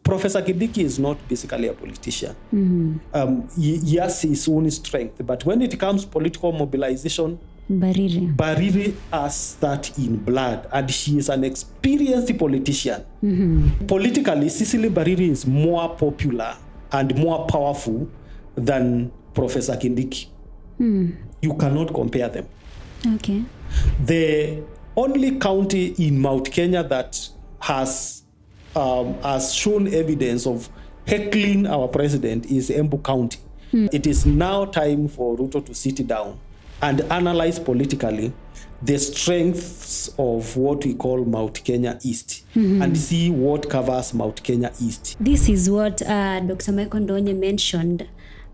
Professor Kindiki is not basically a politician. He has his own strength, but when it comes to political mobilization, Mbarire has that in blood, and she is an experienced politician. Politically, Cecily Mbarire is more popular and more powerful than Professor Kindiki. You cannot compare them. Okay. The only county in Mount Kenya that has shown evidence of heckling our president is Embu County. It is now time for Ruto to sit down and analyze politically the strengths of what we call Mount Kenya East and see what covers Mount Kenya East. This is what Dr. Michael Ndonye mentioned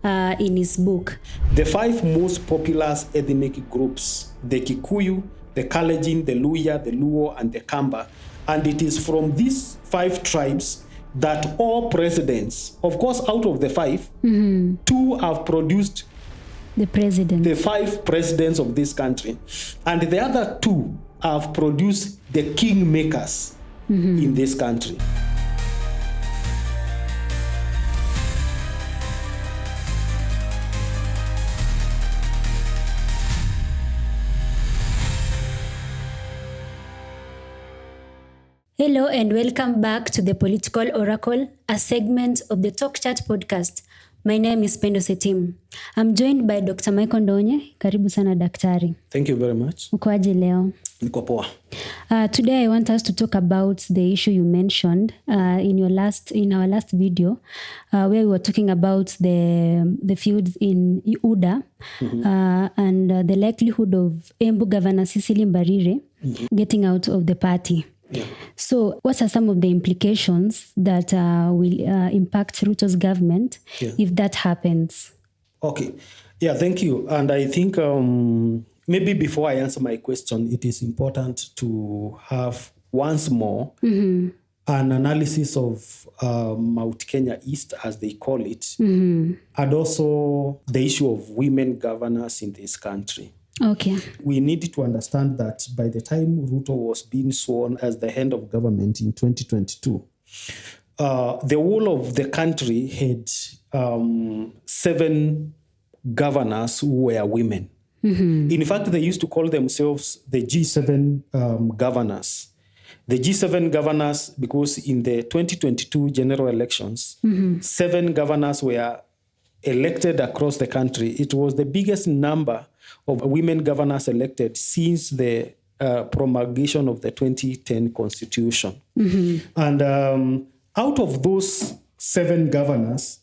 in his book. The 5 most popular ethnic groups, the Kikuyu, the Kalenjin, the Luya, the Luo, and the Kamba. And it is from these 5 tribes that all presidents, of course, out of the 5, 2 have produced the 5 presidents of this country. And the other 2 have produced the kingmakers in this country. Hello and welcome back to the Political Oracle, a segment of the Talk Chat podcast. My name is Pendo Setim. I'm joined by Dr. Michael Ndonye. Karibu sana daktari. Thank you very much. Ukoaje leo? Niko poa. Today I want us to talk about the issue you mentioned in our last video, where we were talking about the feuds in UDA and the likelihood of Embu Governor Cecily Mbarire getting out of the party. Yeah. So what are some of the implications that will impact Ruto's government if that happens? Okay. Yeah, thank you. And I think maybe before I answer my question, it is important to have once more an analysis of Mount Kenya East, as they call it, and also the issue of women governors in this country. Okay. We need to understand that by the time Ruto was being sworn as the head of government in 2022, the whole of the country had 7 governors who were women. In fact, they used to call themselves the G7 governors. The G7 governors, because in the 2022 general elections, 7 governors were elected across the country. It was the biggest number of women governors elected since the promulgation of the 2010 constitution. And out of those 7 governors,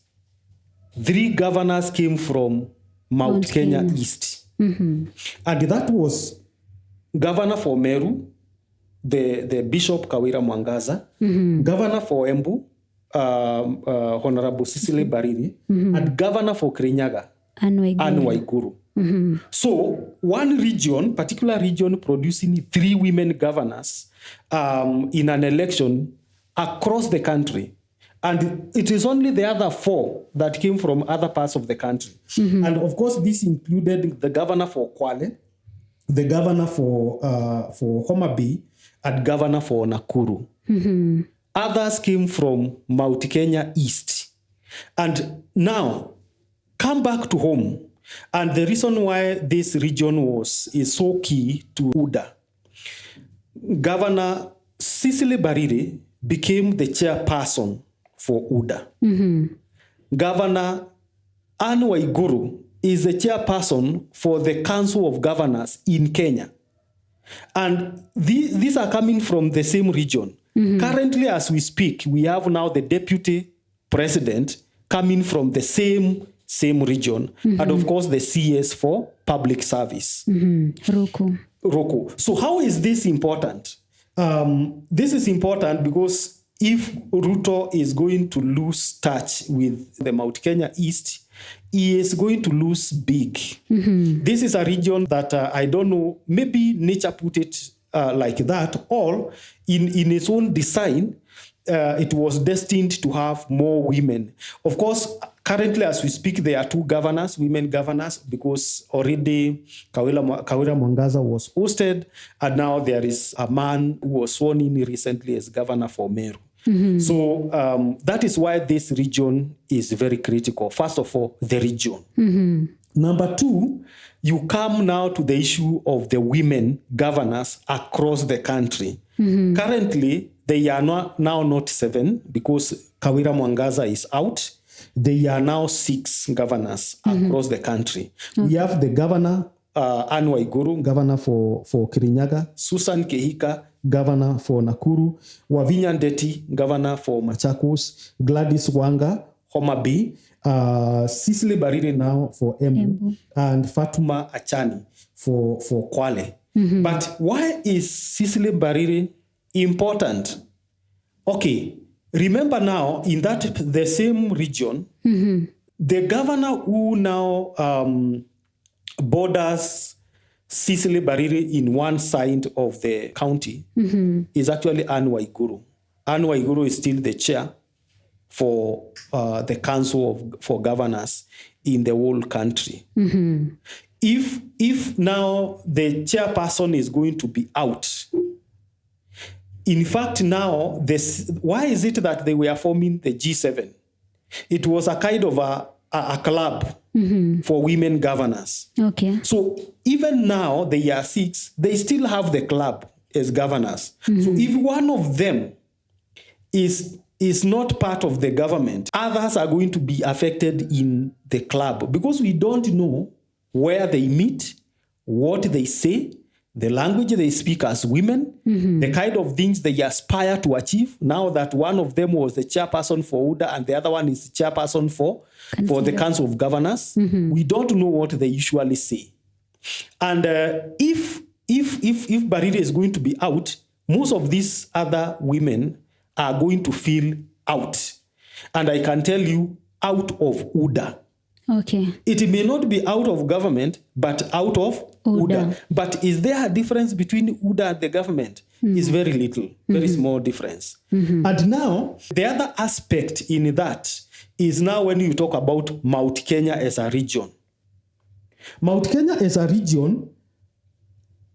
3 governors came from Mount Kenya East. And that was Governor for Meru, the Bishop Kawira Mwangaza, Governor for Embu, Honorable Cecily Mbarire, and Governor for Kirinyaga, Anne Waiguru. So one region, particular region, producing 3 women governors in an election across the country. And it is only the other 4 that came from other parts of the country. And of course, this included the governor for Kwale, the governor for Homa Bay, and governor for Nakuru. Others came from Mount Kenya East. And now, come back to home. And the reason why this region is so key to UDA, Governor Cecily Mbarire became the chairperson for UDA. Governor Anne Waiguru is the chairperson for the Council of Governors in Kenya. And these are coming from the same region. Currently, as we speak, we have now the deputy president coming from the same region. And of course, the CS for public service. Ruko. So how is this important? This is important because if Ruto is going to lose touch with the Mount Kenya East, he is going to lose big. This is a region that I don't know, maybe nature put it like that, or in its own design, it was destined to have more women. Of course, currently as we speak, there are 2 governors, women governors, because already Kawira Mwangaza was ousted, and now there is a man who was sworn in recently as governor for Meru. So that is why this region is very critical. First of all, the region. Number two, you come now to the issue of the women governors across the country. Currently, they are now not 7 because Kawira Mwangaza is out. They are now 6 governors across the country. We have the governor, Anne Waiguru, governor for Kirinyaga, Susan Kehika, governor for Nakuru, Wavinya Ndeti, governor for Machakos, Gladys Wanga, Homa Bay, Cecily Mbarire now for Embu, and Fatuma Achani for Kwale. But why is Cecily Mbarire important? Okay, remember now, in the same region, the governor who now borders Cecily Mbarire in one side of the county is actually Anne Waiguru. Anne Waiguru is still the chair for the Council for Governors in the whole country. If now the chairperson is going to be out, in fact now, why is it that they were forming the G7? It was a kind of a club for women governors. Okay. So even now, they are 6, they still have the club as governors. So if one of them is not part of the government, others are going to be affected in the club because we don't know where they meet, what they say, the language they speak as women, the kind of things they aspire to achieve. Now that one of them was the chairperson for UDA and the other one is the chairperson for the Council of Governors, we don't know what they usually say. And if Mbarire is going to be out, most of these other women are going to feel out. And I can tell you, out of UDA. Okay. It may not be out of government, but out of UDA. But is there a difference between UDA and the government? It's very little, very small difference. And now, the other aspect in that is now when you talk about Mount Kenya as a region. Mount Kenya as a region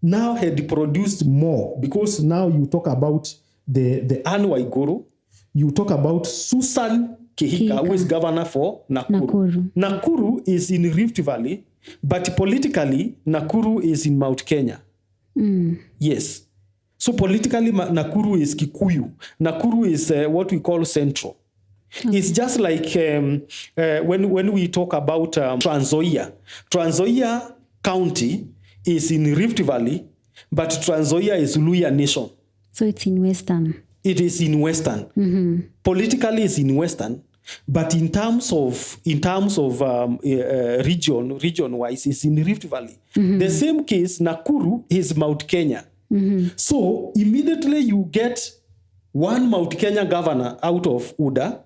now had produced more because now you talk about the Anne Waiguru, you talk about Susan Kehika, who is governor for Nakuru. Nakuru is in Rift Valley, but politically, Nakuru is in Mount Kenya. Yes. So politically, Nakuru is Kikuyu. Nakuru is what we call central. Okay. It's just like when we talk about Trans Nzoia. Trans Nzoia County is in Rift Valley, but Trans Nzoia is Luhya Nation. So it's in Western. It is in Western. Politically, it's in Western. But in terms of region-wise, it's in Rift Valley. The same case, Nakuru is Mount Kenya. So immediately you get one Mount Kenya governor out of UDA.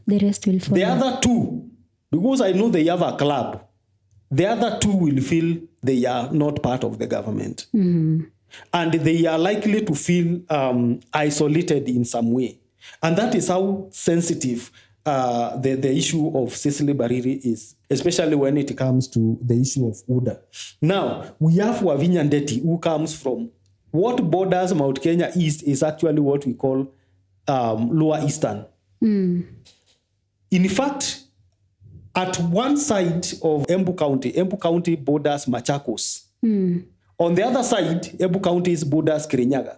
The rest will follow. The other 2, because I know they have a club, the other 2 will feel they are not part of the government. And they are likely to feel isolated in some way. And that is how sensitive the issue of Cecily Mbarire is, especially when it comes to the issue of UDA. Now, we have Wavinya Ndeti, who comes from what borders Mount Kenya East is actually what we call Lower Eastern. In fact, at one side of Embu County borders Machakos. On the other side, Embu County borders Kirinyaga.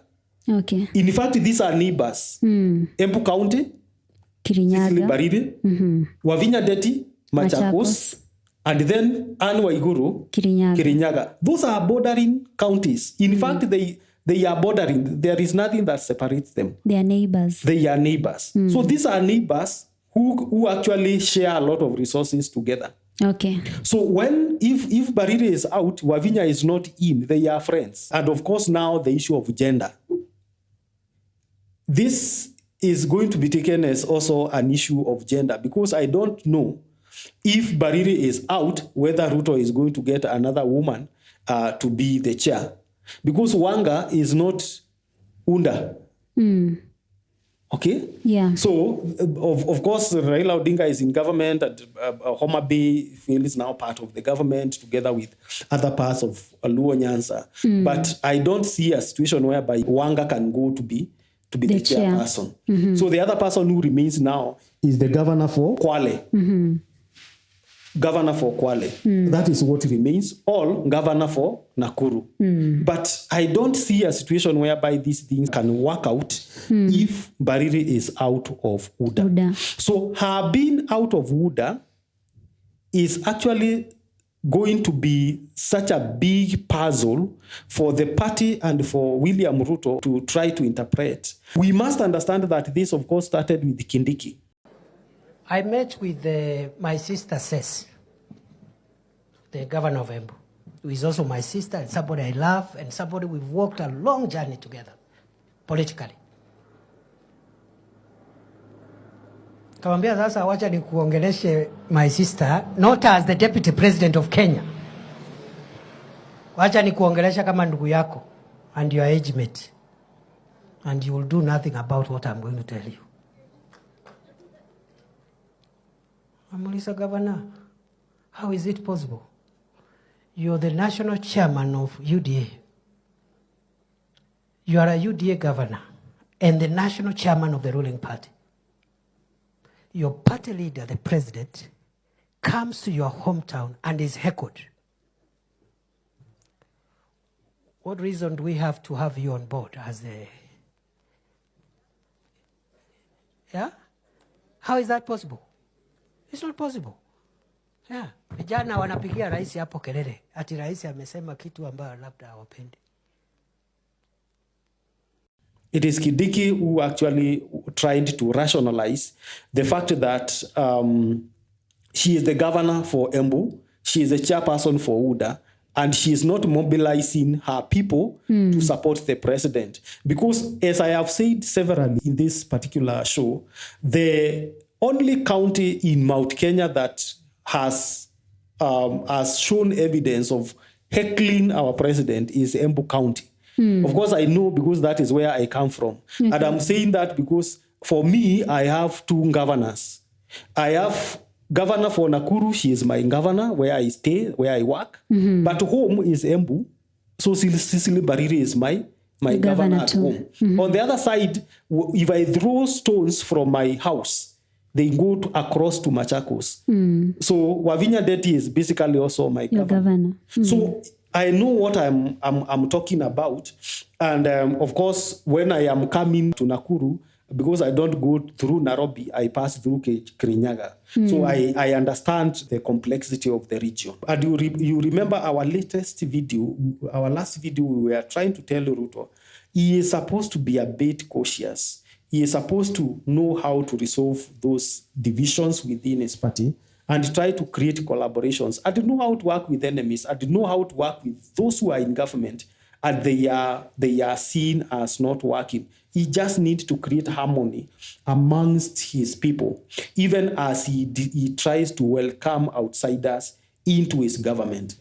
Okay. In fact, these are neighbors. Embu County, Kirinyaga, Cecily Mbarire, Wavinya Ndeti, Machakos, and then Anne Waiguru, Kirinyaga. Those are bordering counties. In fact, they are bordering. There is nothing that separates them. They are neighbors. They are neighbors. So these are neighbors who actually share a lot of resources together. Okay. So if Mbarire is out, Wavinya is not in, they are friends. And of course now the issue of gender. This is going to be taken as also an issue of gender because I don't know if Mbarire is out, whether Ruto is going to get another woman to be the chair. Because Wanga is not UNDA. Okay? Yeah. So, of course, Raila Odinga is in government and Homa Bay is now part of the government together with other parts of Luo Nyanza. But I don't see a situation whereby Wanga can go to be to be the chairperson. So the other person who remains now is the governor for Kwale. Governor for Kwale. That is what remains, or governor for Nakuru. But I don't see a situation whereby these things can work out if Mbarire is out of UDA. So her being out of UDA is actually going to be such a big puzzle for the party and for William Ruto to try to interpret. We must understand that this, of course, started with Kindiki. I met with my sister, Cecily, the governor of Embu, who is also my sister and somebody I love and somebody we've walked a long journey together, politically. Kawambia sasa wacha ni kuongeleshe my sister, not as the deputy president of Kenya. Wacha ni kuongelesha kama ndugu yako and your age mate. And you will do nothing about what I'm going to tell you. Amulisa Governor, how is it possible? You're the national chairman of UDA. You are a UDA governor and the national chairman of the ruling party. Your party leader, the president, comes to your hometown and is heckled. What reason do we have to have you on board as the... Yeah? How is that possible? It's not possible. Yeah. Vijana wanapigia rais hapo kelele. Ati rais amesema kitu ambayo labda hawapendi. It is Kindiki who actually tried to rationalize the fact that she is the governor for Embu, she is the chairperson for UDA, and she is not mobilizing her people to support the president. Because as I have said severally in this particular show, the only county in Mount Kenya that has shown evidence of heckling our president is Embu County. Of course, I know because that is where I come from. And I'm saying that because for me, I have two governors. I have governor for Nakuru. She is my governor where I stay, where I work. But home is Embu. So Cecily Mbarire is my governor at home. On the other side, if I throw stones from my house, they go across to Machakos. So Wavinya Deti is basically also my governor. So I know what I'm talking about. And of course, when I am coming to Nakuru, because I don't go through Nairobi, I pass through Kirinyaga. So I understand the complexity of the region. And you remember our latest video, our last video, we were trying to tell Ruto, he is supposed to be a bit cautious. He is supposed to know how to resolve those divisions within his party and try to create collaborations. I don't know how to work with enemies. I don't know how to work with those who are in government and they are seen as not working. He just needs to create harmony amongst his people, even as he tries to welcome outsiders into his government.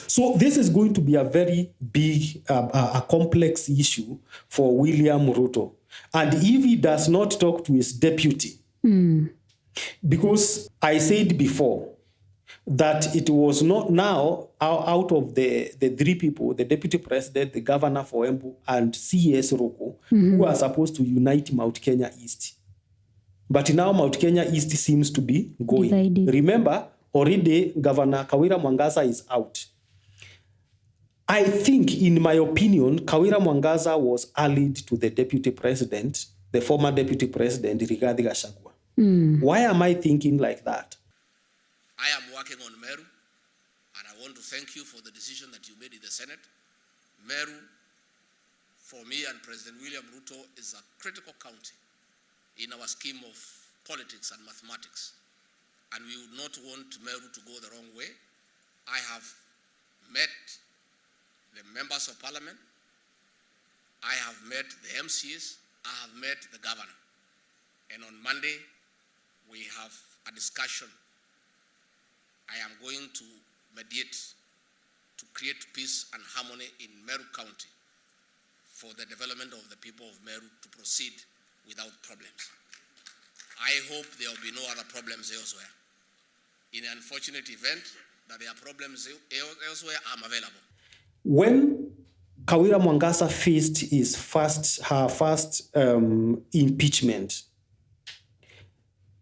So this is going to be a very big, a complex issue for William Ruto. And if he does not talk to his deputy, because I said before that it was not now out of the three people, the deputy president, the governor for Embu, and CS Roko, who are supposed to unite Mount Kenya East. But now Mount Kenya East seems to be going. Divided. Remember, already Governor Kawira Mwangaza is out. I think, in my opinion, Kawira Mwangaza was allied to the deputy president, the former deputy president, Rigathi Gachagua. Why am I thinking like that? I am working on Meru, and I want to thank you for the decision that you made in the Senate. Meru, for me and President William Ruto, is a critical county in our scheme of politics and mathematics. And we would not want Meru to go the wrong way. I have met the members of parliament. I have met the MCs. I have met the governor. And on Monday, we have a discussion. I am going to mediate to create peace and harmony in Meru County for the development of the people of Meru to proceed without problems. I hope there will be no other problems elsewhere. In an unfortunate event that there are problems elsewhere, I'm available. When Kawira Mwangasa faced her first impeachment,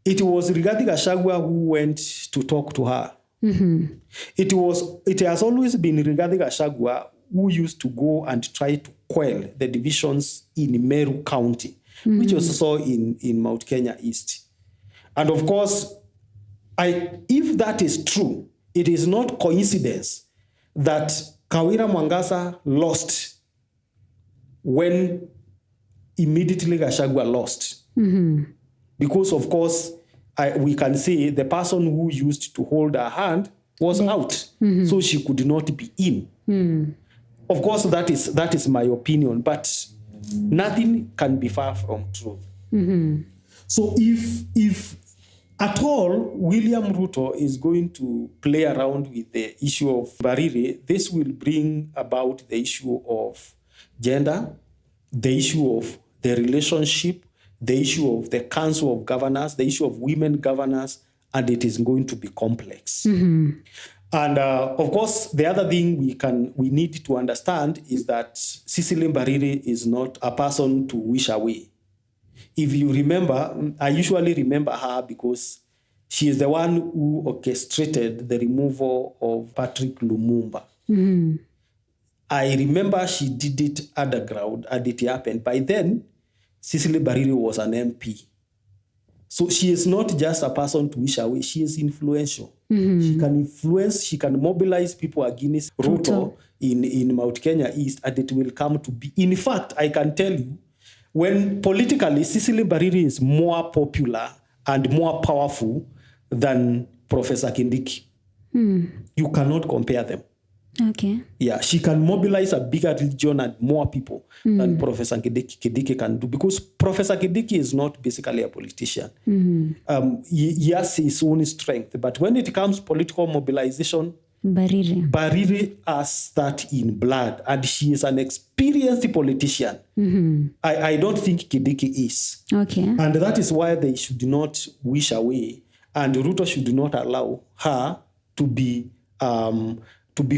it was Rigathi Gachagua who went to talk to her. It has always been Rigathi Gachagua who used to go and try to quell the divisions in Meru County, which was saw in Mount Kenya East. And of course, if that is true, it is not coincidence that Kawira Mwangasa lost when immediately Gachagua lost. Because, of course, we can say the person who used to hold her hand was out, so she could not be in. Of course, that is my opinion, but nothing can be far from truth. So if at all William Ruto is going to play around with the issue of Mbarire, this will bring about the issue of gender, the issue of the relationship, the issue of the Council of Governors, the issue of women governors, and it is going to be complex. And of course, the other thing we need to understand is that Cecily Mbarire is not a person to wish away. If you remember, I usually remember her because she is the one who orchestrated the removal of Patrick Lumumba. I remember she did it underground and it happened. By then, Cecily Mbarire was an MP. So she is not just a person to wish away, she is influential. She can influence, she can mobilize people against Ruto in Mount Kenya East, and it will come to be. In fact, I can tell you, when politically Cecily Mbarire is more popular and more powerful than Professor Kindiki. You cannot compare them. Okay. Yeah, she can mobilize a bigger region and more people than Professor Kindiki can do, because Professor Kindiki is not basically a politician. He has his own strength, but when it comes political mobilization, Mbarire has that in blood, and she is an experienced politician. I don't think Kindiki is. Okay. And that is why they should not wish away, and Ruto should not allow her to be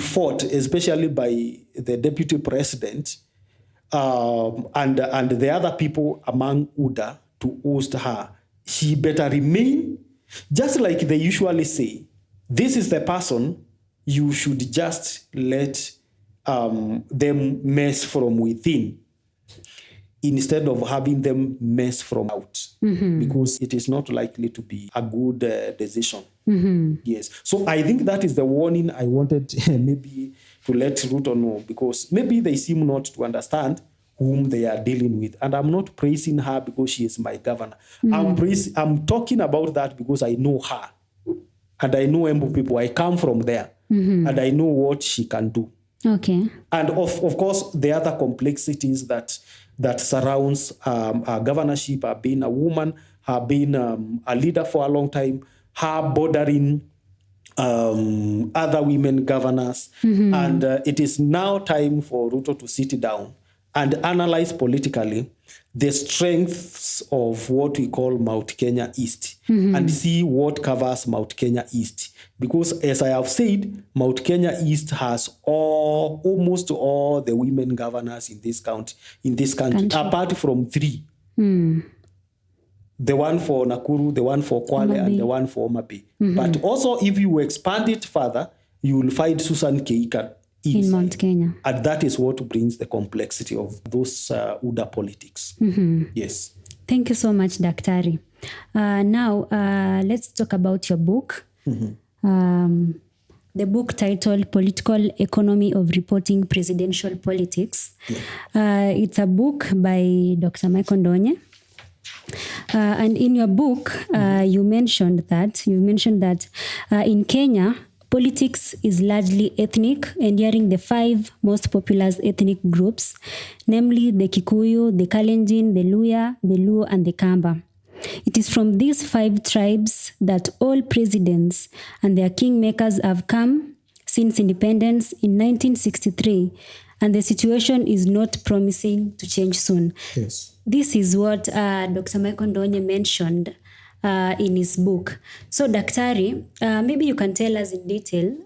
fought, especially by the deputy president and the other people among UDA to host her. She better remain, just like they usually say, this is the person, you should just let them mess from within instead of having them mess from out, because it is not likely to be a good decision. Yes. So I think that is the warning I wanted maybe to let Ruto know, because maybe they seem not to understand whom they are dealing with. And I'm not praising her because she is my governor. I'm talking about that because I know her. And I know Embu people. I come from there. And I know what she can do. Okay. And of course, the other complexities that surrounds her governorship, her being a woman, her being a leader for a long time, her bordering other women governors. And it is now time for Ruto to sit down and analyze politically the strengths of what we call Mount Kenya East and see what covers Mount Kenya East. Because as I have said, Mount Kenya East has almost all the women governors in this country. Apart from 3. The one for Nakuru, the one for Kwale, and the one for Omabay. But also, if you expand it further, you will find Susan Keika in Mount Kenya. And that is what brings the complexity of those UDA politics. Yes. Thank you so much, Daktari. Now, let's talk about your book. The book titled Political Economy of Reporting Presidential Politics. It's a book by Dr. Michael Ndonye. And in your book, you mentioned that in Kenya, politics is largely ethnic, enduring the 5 most popular ethnic groups, namely the Kikuyu, the Kalenjin, the Luya, the Luo, and the Kamba. It is from these 5 tribes that all presidents and their kingmakers have come since independence in 1963, and the situation is not promising to change soon. Yes. This is what Dr. Michael Ndonye mentioned in his book. So, Daktari, maybe you can tell us in detail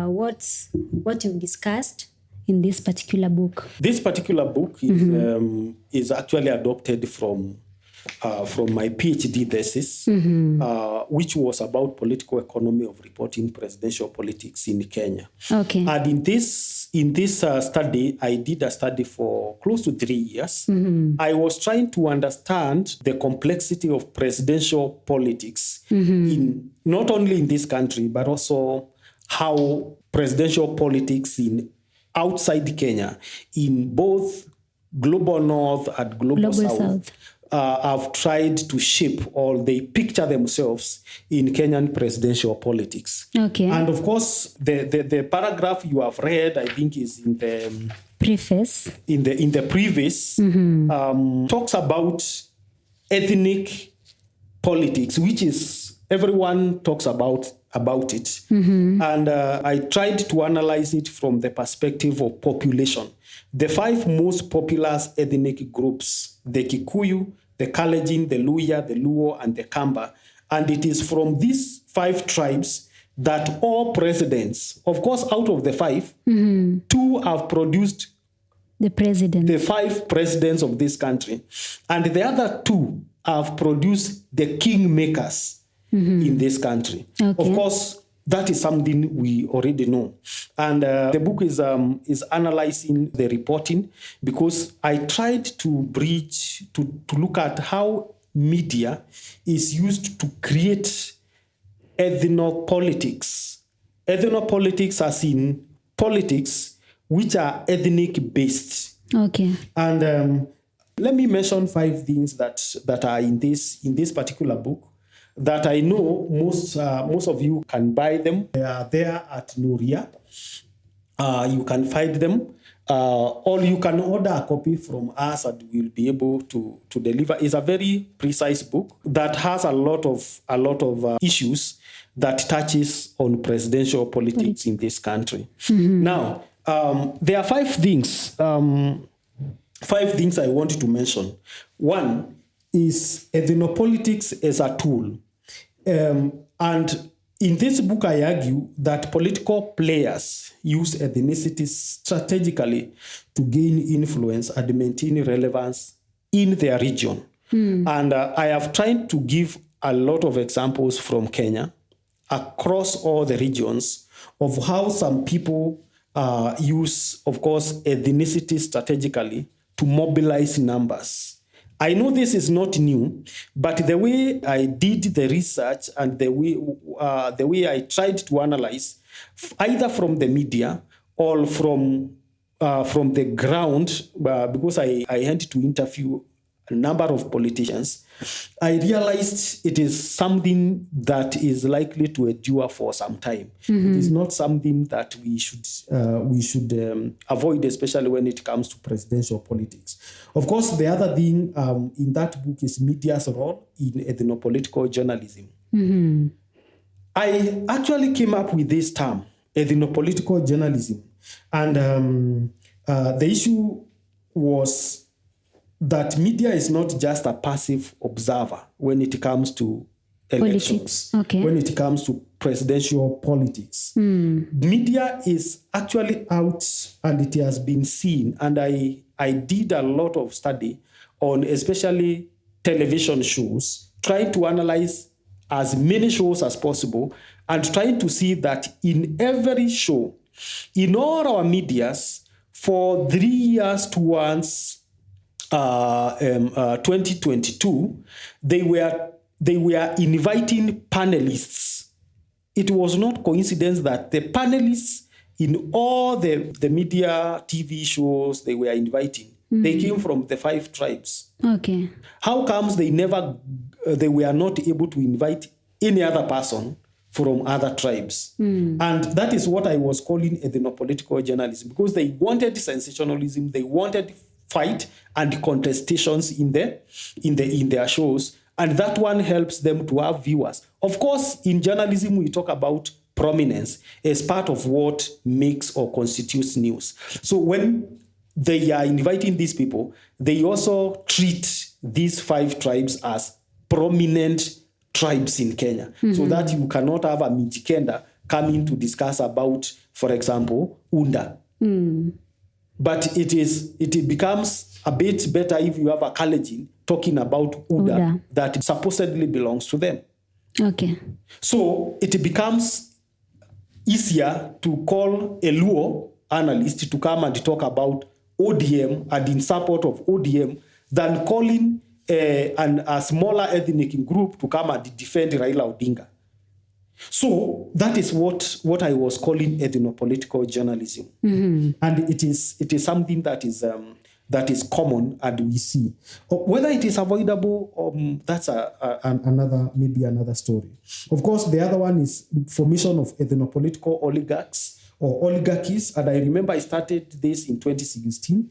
what you discussed in this particular book? This particular book is actually adopted from my PhD thesis, which was about political economy of reporting presidential politics in Kenya. Okay. And in this study, I did a study for close to 3 years. I was trying to understand the complexity of presidential politics in not only in this country, but also how presidential politics in outside Kenya, in both global north and global south. Have tried to shape or they picture themselves in Kenyan presidential politics. Okay. And of course, the paragraph you have read, I think, is in the preface. In the preface, talks about ethnic politics, which is everyone talks about it. And I tried to analyze it from the perspective of population. The 5 most popular ethnic groups, the Kikuyu, the Kalenjin, the Luya, the Luo, and the Kamba. And it is from these 5 tribes that all presidents, of course, out of the 5, 2 have produced the president. The 5 presidents of this country. And the other 2 have produced the kingmakers in this country. Okay. Of course, that is something we already know. And the book is analyzing the reporting because I tried to bridge, to look at how media is used to create ethnopolitics. Ethnopolitics as in politics which are ethnic based. Okay. And let me mention 5 things that are in this particular book that I know most of you can buy them. They are there at Nuria. You can find them, or you can order a copy from us and we'll be able to deliver. It's a very precise book that has a lot of issues that touches on presidential politics in this country. Now, there are 5 things. 5 things I wanted to mention. One is ethnopolitics as a tool. And in this book, I argue that political players use ethnicity strategically to gain influence and maintain relevance in their region. And I have tried to give a lot of examples from Kenya across all the regions of how some people use, of course, ethnicity strategically to mobilize numbers. I know this is not new, but the way I did the research and the way I tried to analyze, either from the media or from the ground, because I had to interview a number of politicians, I realized it is something that is likely to endure for some time. It is not something that we should avoid, especially when it comes to presidential politics. Of course, the other thing in that book is media's role in ethnopolitical journalism. I actually came up with this term, ethnopolitical journalism, and the issue was that media is not just a passive observer when it comes to elections, when it comes to presidential politics. Media is actually out and it has been seen. And I did a lot of study on especially television shows, trying to analyze as many shows as possible and trying to see that in every show, in all our medias, for 3 years towards 2022, they were inviting panelists. It was not coincidence that the panelists in all the media TV shows they were inviting, they came from the 5 tribes. Okay. How comes they were not able to invite any other person from other tribes? And that is what I was calling ethnopolitical journalism, because they wanted sensationalism, they wanted fight and contestations in their shows, and that one helps them to have viewers. Of course, in journalism we talk about prominence as part of what makes or constitutes news. So when they are inviting these people, they also treat these 5 tribes as prominent tribes in Kenya, so that you cannot have a Mijikenda coming to discuss about, for example, Unda. But it becomes a bit better if you have a Kalenjin talking about UDA that supposedly belongs to them. Okay. So it becomes easier to call a Luo analyst to come and talk about ODM and in support of ODM than calling a smaller ethnic group to come and defend Raila Odinga. So that is what I was calling ethnopolitical journalism. And it is something that is common and we see. Whether it is avoidable, that's another story. Of course, the other one is formation of ethnopolitical oligarchs or oligarchies. And I remember I started this in 2016.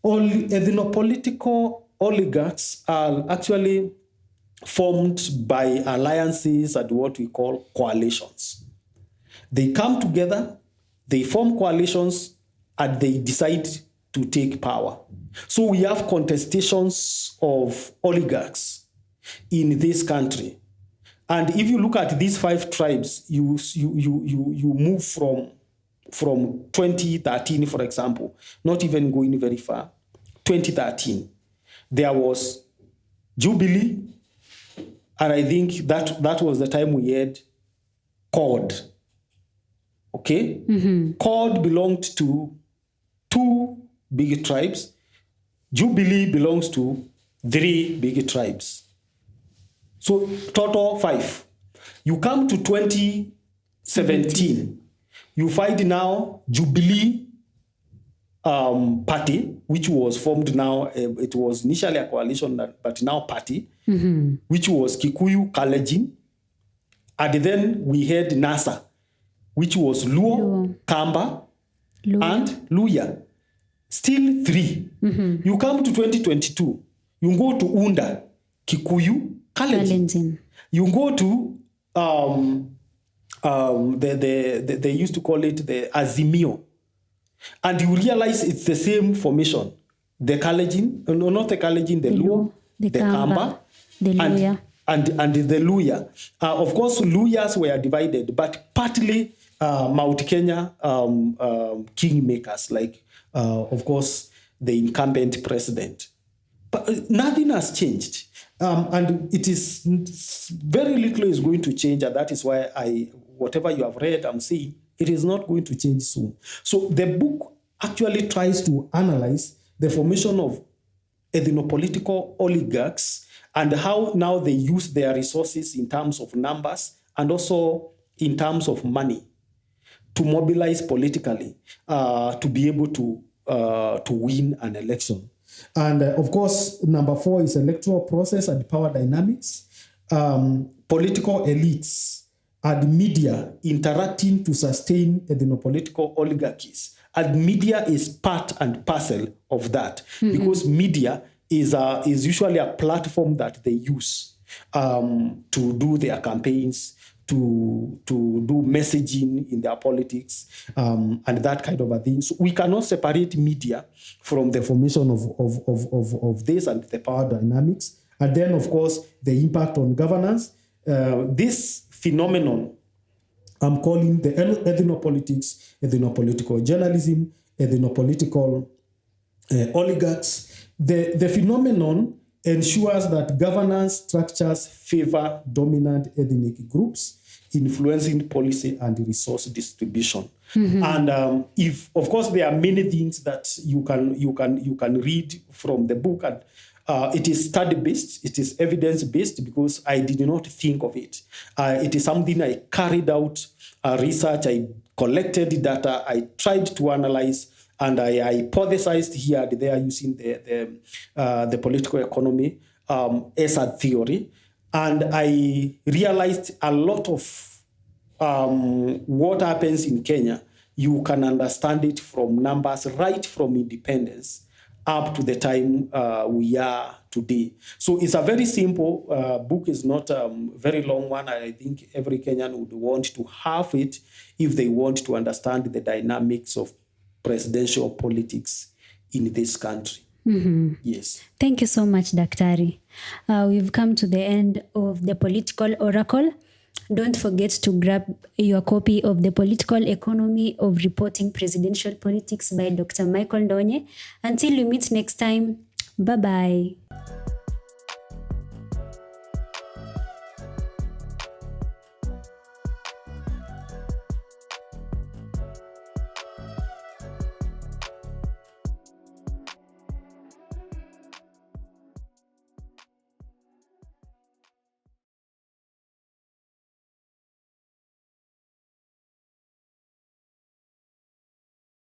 Ethnopolitical oligarchs are actually formed by alliances and what we call coalitions. They come together, they form coalitions, and they decide to take power. So we have contestations of oligarchs in this country. And if you look at these 5 tribes, you move from 2013, for example, not even going very far, 2013, there was Jubilee, and I think that was the time we had CORD. Okay? CORD belonged to 2 big tribes. Jubilee belongs to 3 big tribes. So total 5. You come to 2017, you find now Jubilee party, which was formed now, it was initially a coalition, but now party, which was Kikuyu, Kalenjin. And then we had NASA, which was Luo. Kamba, and Luya. Still 3. You come to 2022, you go to Unda, Kikuyu, Kalenjin. You go to, they used to call it the Azimio. And you realize it's the same formation. The Kalenjin, no, not the Kalenjin, the Luo, the Kamba, the Luya. And the Luya. Of course, Luyas were divided, but partly Mount Kenya kingmakers, like, of course, the incumbent president. But nothing has changed. And it is very little is going to change, and that is why whatever you have read, I'm saying, it is not going to change soon. So the book actually tries to analyze the formation of ethnopolitical oligarchs and how now they use their resources in terms of numbers and also in terms of money to mobilize politically to be able to win an election. And of course, number 4 is electoral process and power dynamics, political elites, and media interacting to sustain ethnopolitical oligarchies. And media is part and parcel of that, because media is usually a platform that they use to do their campaigns, to do messaging in their politics, and that kind of a thing. So we cannot separate media from the formation of this and the power dynamics. And then, of course, the impact on governance. This phenomenon I'm calling the ethnopolitics, ethnopolitical journalism, ethnopolitical oligarchs. The phenomenon ensures that governance structures favor dominant ethnic groups, influencing policy and resource distribution. And if, of course, there are many things that you can read from the book, and it is study-based, it is evidence-based, because I did not think of it. It is something I carried out research, I collected data, I tried to analyze, and I hypothesized here and there using the political economy as a theory. And I realized a lot of what happens in Kenya, you can understand it from numbers right from independence up to the time we are today. So it's a very simple book. It's not a very long one. I think every Kenyan would want to have it if they want to understand the dynamics of presidential politics in this country. Yes. Thank you so much, Daktari. We've come to the end of the political oracle. Don't forget to grab your copy of The Political Economy of Reporting Presidential Politics by Dr. Michael Ndonye. Until we meet next time, bye-bye.